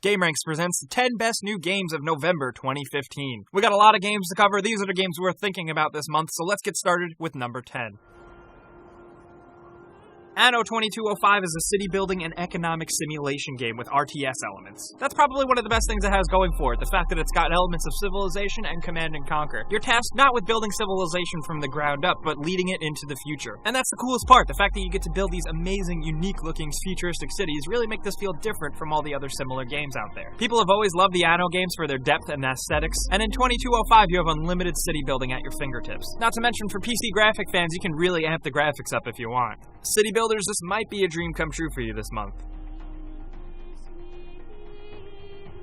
GameRanks presents the 10 best new games of November 2015. We got a lot of games to cover. These are the games we're thinking about this month, so let's get started with number 10. Anno 2205 is a city-building and economic simulation game with RTS elements. That's probably one of the best things it has going for it, the fact that it's got elements of civilization and command and conquer. You're tasked not with building civilization from the ground up, but leading it into the future. And that's the coolest part, the fact that you get to build these amazing, unique-looking, futuristic cities really make this feel different from all the other similar games out there. People have always loved the Anno games for their depth and aesthetics, and in 2205 you have unlimited city building at your fingertips. Not to mention, for PC graphic fans, you can really amp the graphics up if you want. City builders, this might be a dream come true for you this month.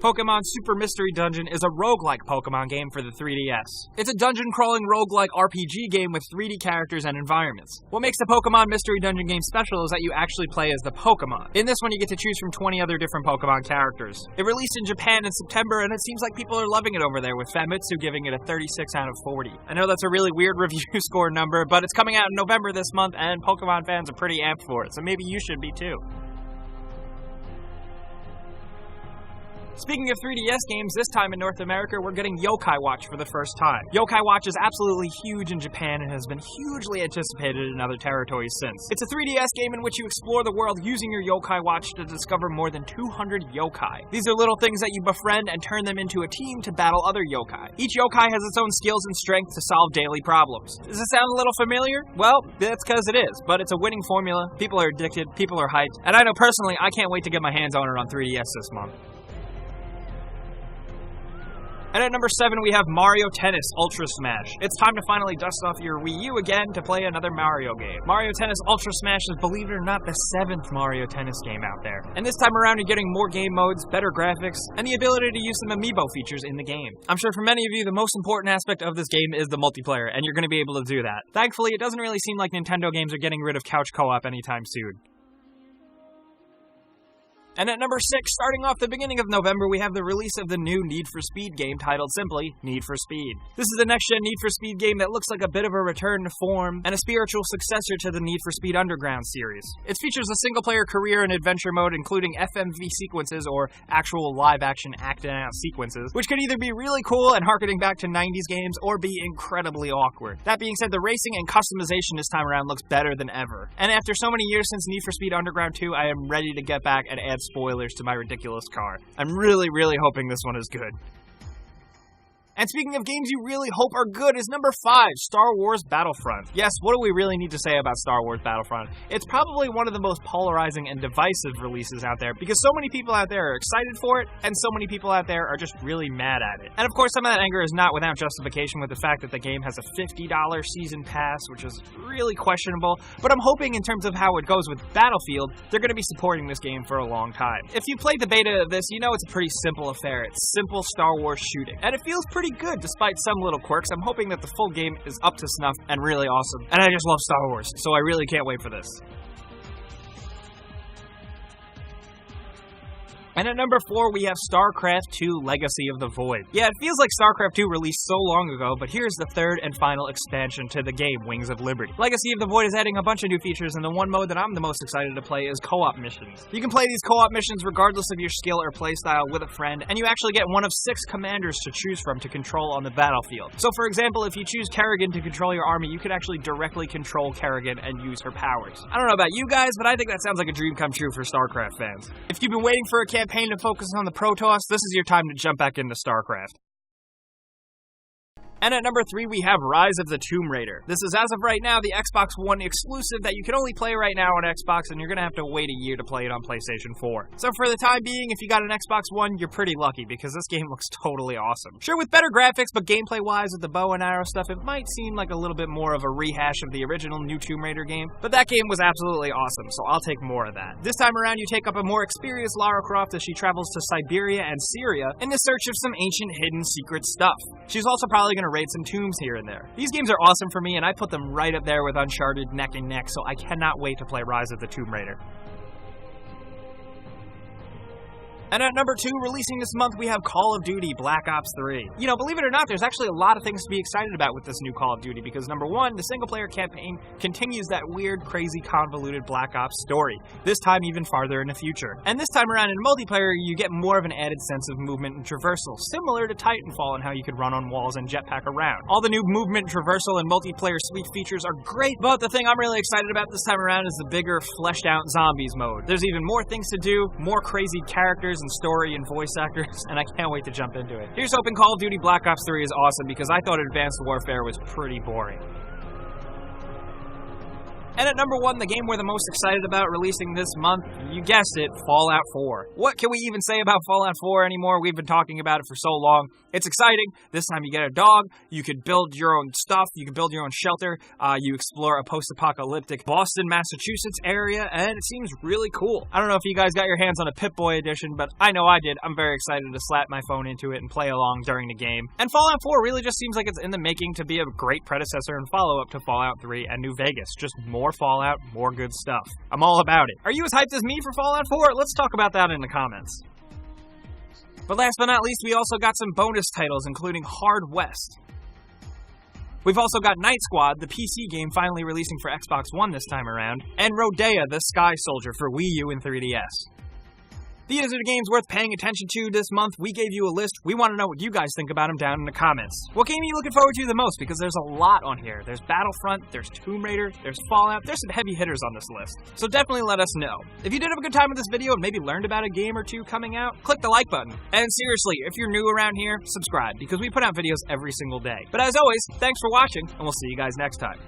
Pokemon Super Mystery Dungeon is a roguelike Pokemon game for the 3DS. It's a dungeon-crawling roguelike RPG game with 3D characters and environments. What makes the Pokemon Mystery Dungeon game special is that you actually play as the Pokemon. In this one, you get to choose from 20 other different Pokemon characters. It released in Japan in September, and it seems like people are loving it over there, with Famitsu giving it a 36 out of 40. I know that's a really weird review score number, but it's coming out in November this month, and Pokemon fans are pretty amped for it, so maybe you should be too. Speaking of 3DS games, this time in North America, we're getting Yokai Watch for the first time. Yokai Watch is absolutely huge in Japan and has been hugely anticipated in other territories since. It's a 3DS game in which you explore the world using your Yokai Watch to discover more than 200 yokai. These are little things that you befriend and turn them into a team to battle other yokai. Each yokai has its own skills and strength to solve daily problems. Does it sound a little familiar? Well, that's because it is, but it's a winning formula. People are addicted, people are hyped, and I know personally I can't wait to get my hands on it on 3DS this month. And at number 7, we have Mario Tennis Ultra Smash. It's time to finally dust off your Wii U again to play another Mario game. Mario Tennis Ultra Smash is, believe it or not, the 7th Mario Tennis game out there. And this time around, you're getting more game modes, better graphics, and the ability to use some amiibo features in the game. I'm sure for many of you, the most important aspect of this game is the multiplayer, and you're going to be able to do that. Thankfully, it doesn't really seem like Nintendo games are getting rid of couch co-op anytime soon. And at number 6, starting off the beginning of November, we have the release of the new Need for Speed game titled simply Need for Speed. This is a next-gen Need for Speed game that looks like a bit of a return to form and a spiritual successor to the Need for Speed Underground series. It features a single-player career and adventure mode, including FMV sequences, or actual live-action acted-out sequences, which could either be really cool and harkening back to 90s games, or be incredibly awkward. That being said, the racing and customization this time around looks better than ever. And after so many years since Need for Speed Underground 2, I am ready to get back and add spoilers to my ridiculous car. I'm really hoping this one is good. And speaking of games you really hope are good is number 5, Star Wars Battlefront. Yes, what do we really need to say about Star Wars Battlefront? It's probably one of the most polarizing and divisive releases out there because so many people out there are excited for it, and so many people out there are just really mad at it. And of course, some of that anger is not without justification with the fact that the game has a $50 season pass, which is really questionable, but I'm hoping in terms of how it goes with Battlefield, they're going to be supporting this game for a long time. If you played the beta of this, you know it's a pretty simple affair. It's simple Star Wars shooting, and it feels pretty good despite some little quirks. I'm hoping that the full game is up to snuff and really awesome. And I just love Star Wars, so I really can't wait for this. And at number 4, we have StarCraft II Legacy of the Void. Yeah, it feels like StarCraft II released so long ago, but here's the third and final expansion to the game, Wings of Liberty. Legacy of the Void is adding a bunch of new features, and the one mode that I'm the most excited to play is co-op missions. You can play these co-op missions regardless of your skill or playstyle with a friend, and you actually get one of 6 commanders to choose from to control on the battlefield. So for example, if you choose Kerrigan to control your army, you could actually directly control Kerrigan and use her powers. I don't know about you guys, but I think that sounds like a dream come true for StarCraft fans. If you've been waiting for a campaign to focus on the Protoss, this is your time to jump back into StarCraft. And at number 3, we have Rise of the Tomb Raider. This is, as of right now, the Xbox One exclusive that you can only play right now on Xbox, and you're gonna have to wait a year to play it on PlayStation 4. So for the time being, if you got an Xbox One, you're pretty lucky, because this game looks totally awesome. Sure, with better graphics, but gameplay-wise, with the bow and arrow stuff, it might seem like a little bit more of a rehash of the original new Tomb Raider game, but that game was absolutely awesome, so I'll take more of that. This time around, you take up a more experienced Lara Croft as she travels to Siberia and Syria in the search of some ancient hidden secret stuff. She's also probably gonna raid some tombs here and there. These games are awesome for me, and I put them right up there with Uncharted neck and neck, so I cannot wait to play Rise of the Tomb Raider. And at number 2, releasing this month, we have Call of Duty Black Ops 3. You know, believe it or not, there's actually a lot of things to be excited about with this new Call of Duty, because number 1, the single-player campaign continues that weird, crazy, convoluted Black Ops story, this time even farther in the future. And this time around in multiplayer, you get more of an added sense of movement and traversal, similar to Titanfall and how you could run on walls and jetpack around. All the new movement, traversal, and multiplayer suite features are great, but the thing I'm really excited about this time around is the bigger, fleshed-out zombies mode. There's even more things to do, more crazy characters and story and voice actors, and I can't wait to jump into it. Here's hoping Call of Duty Black Ops 3 is awesome, because I thought Advanced Warfare was pretty boring. And at number 1, the game we're the most excited about releasing this month, you guessed it, Fallout 4. What can we even say about Fallout 4 anymore? We've been talking about it for so long. It's exciting. This time you get a dog, you could build your own stuff, you can build your own shelter, you explore a post-apocalyptic Boston, Massachusetts area, and it seems really cool. I don't know if you guys got your hands on a Pip-Boy edition, but I know I did. I'm very excited to slap my phone into it and play along during the game. And Fallout 4 really just seems like it's in the making to be a great predecessor and follow-up to Fallout 3 and New Vegas. Just more Fallout, more good stuff. I'm all about it. Are you as hyped as me for Fallout 4? Let's talk about that in the comments. But last but not least, we also got some bonus titles, including Hard West. We've also got Night Squad, the PC game finally releasing for Xbox One this time around, and Rodea, the Sky Soldier for Wii U and 3DS. These are the games worth paying attention to this month. We gave you a list. We want to know what you guys think about them down in the comments. What game are you looking forward to the most? Because there's a lot on here. There's Battlefront, there's Tomb Raider, there's Fallout, there's some heavy hitters on this list. So definitely let us know. If you did have a good time with this video and maybe learned about a game or two coming out, click the like button. And seriously, if you're new around here, subscribe, because we put out videos every single day. But as always, thanks for watching, and we'll see you guys next time.